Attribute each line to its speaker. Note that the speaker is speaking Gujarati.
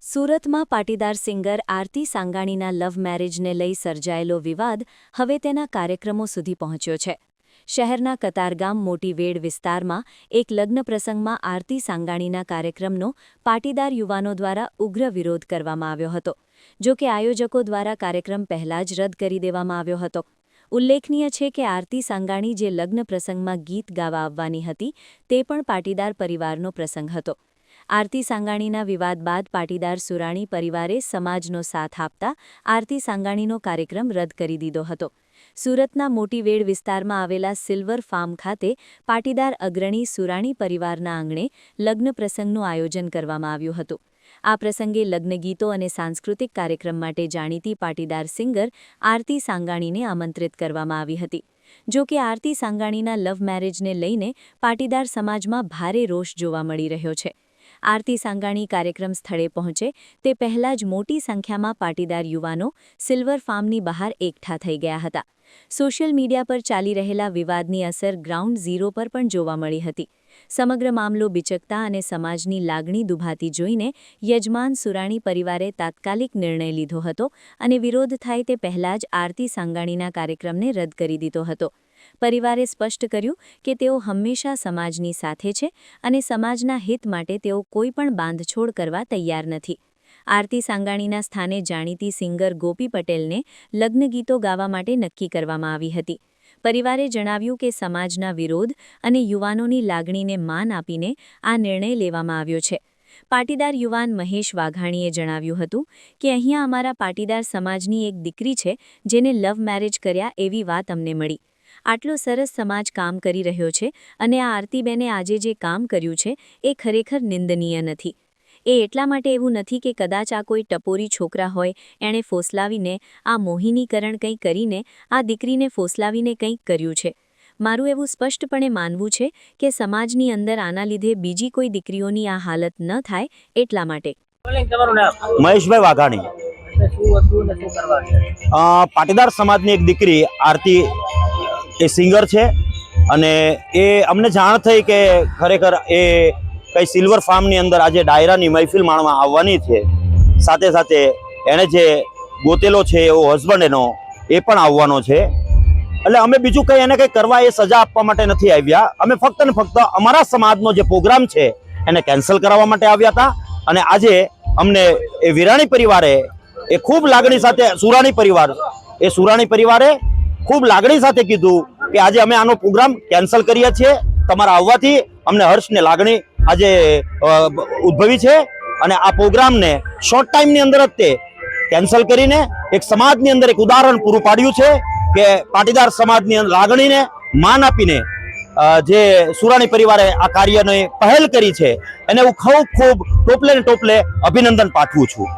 Speaker 1: સુરતમાં પાટીદાર સિંગર આરતી સાંગાણીના લવ મેરેજને લઈ સર્જાયેલો વિવાદ હવે તેના કાર્યક્રમો સુધી પહોંચ્યો છે। શહેરના કતારગામ મોટી વેડ વિસ્તારમાં એક લગ્ન પ્રસંગમાં આરતી સાંગાણીના કાર્યક્રમનો પાટીદાર યુવાનો દ્વારા ઉગ્ર વિરોધ કરવામાં આવ્યો હતો। જો કે આયોજકો દ્વારા કાર્યક્રમ પહેલા જ રદ કરી દેવામાં આવ્યો હતો। ઉલ્લેખનીય છે કે આરતી સાંગાણી જે લગ્ન પ્રસંગમાં ગીત ગાવા આવવાની હતી તે પણ પાટીદાર પરિવારનો પ્રસંગ હતો। આરતી સાંગાણીના વિવાદ બાદ પાટીદાર સુરાણી પરિવારે સમાજનો સાથ આપતા આરતી સાંગાણીનો કાર્યક્રમ રદ કરી દીધો હતો। સુરતના મોટી વેડ વિસ્તારમાં આવેલા સિલ્વર ફાર્મ ખાતે પાટીદાર અગ્રણી સુરાણી પરિવારના આંગણે લગ્ન પ્રસંગનું આયોજન કરવામાં આવ્યું હતું। આ પ્રસંગે લગ્નગીતો અને સાંસ્કૃતિક કાર્યક્રમ માટે જાણીતી પાટીદાર સિંગર આરતી સાંગાણીને આમંત્રિત કરવામાં આવી હતી। જો કે આરતી સાંગાણીના લવ મેરેજને લઈને પાટીદાર સમાજમાં ભારે રોષ જોવા મળી રહ્યો છે। આરતી સાંગાણી કાર્યક્રમ સ્થળે પહોંચે તે પહેલા જ મોટી સંખ્યામાં પાટીદાર યુવાનો સિલ્વર ફાર્મની બહાર એકઠા થઈ ગયા હતા। સોશિયલ મીડિયા પર ચાલી રહેલા વિવાદની અસર ગ્રાઉન્ડ ઝીરો પર પણ જોવા મળી હતી। સમગ્ર મામલો બિચકતા અને સમાજની લાગણી દુભાતી જોઈને યજમાન સુરાણી પરિવારે તાત્કાલિક નિર્ણય લીધો હતો અને વિરોધ થાય તે પહેલા જ આરતી સાંગાણીના કાર્યક્રમને રદ કરી દીધો હતો। પરિવારે સ્પષ્ટ કર્યું કે તેઓ હંમેશા સમાજની સાથે છે અને સમાજના હિત માટે તેઓ કોઈ પણ બાંધછોડ કરવા તૈયાર નથી। આરતી સાંગાણીના સ્થાને જાણીતી સિંગર ગોપી પટેલને લગ્નગીતો ગાવા માટે નક્કી કરવામાં આવી હતી। પરિવારે જણાવ્યું કે સમાજના વિરોધ અને યુવાનોની લાગણીને માન આપીને આ નિર્ણય લેવામાં આવ્યો છે। પાટીદાર યુવાન મહેશ વાઘાણીએ જણાવ્યું હતું કે અહીંયા અમારા પાટીદાર સમાજની એક દીકરી છે જેને લવ મેરેજ કર્યા એવી વાત અમને મળી। આટલો સરસ સમાજ કામ કરી રહ્યો છે અને આ આરતીબેને આજે જે કામ કર્યું છે એ ખરેખર નિંદનીય નથી। એ એટલા માટે એવું નથી કે કદાચ આ કોઈ ટપોરી છોકરા હોય એણે ફોસલાવીને આ મોહિનીકરણ કંઈ કરીને આ દીકરીને ફોસલાવીને કંઈક કર્યું છે। મારું એવું સ્પષ્ટપણે માનવું છે કે સમાજની અંદર આના લીધે બીજી કોઈ દીકરીઓની આ હાલત ન થાય એટલા માટે।
Speaker 2: મહેશભાઈ વાઘાણી પાટીદાર સમાજની એક દીકરી આરતી એ સિંગર છે અને એ અમને જાણ થઈ કે ખરેખર એ કઈ સિલ્વર ફાર્મની અંદર આજે ડાયરાની મહેફિલ માણવા આવવાની છે। સાથે સાથે એણે જે ગોતેલો છે એવો હસબન્ડ એનો એ પણ આવવાનો છે। એટલે અમે બીજું કંઈ એને કંઈ કરવા એ સજા આપવા માટે નથી આવ્યા। અમે ફક્ત ને ફક્ત અમારા સમાજનો જે પ્રોગ્રામ છે એને કેન્સલ કરાવવા માટે આવ્યા હતા। અને આજે અમને એ વિરાણી પરિવારે એ ખૂબ લાગણી સાથે સુરાણી પરિવારે ખૂબ લાગણી સાથે કીધું કે આજે અમે આનો પ્રોગ્રામ કેન્સલ કરીએ છીએ। તમારા આવવાથી અમને હર્ષ ને લાગણી આજે ઉદ્ભવી છે અને આ પ્રોગ્રામને શોર્ટ ટાઈમની અંદર જ તે કેન્સલ કરીને એક સમાજની અંદર એક ઉદાહરણ પૂરું પાડ્યું છે કે પાટીદાર સમાજની લાગણીને માન આપીને જે સુરાણી પરિવારે આ કાર્યને પહેલ કરી છે એને હું ખૂબ ટોપલે ને ટોપલે અભિનંદન પાઠવું છું।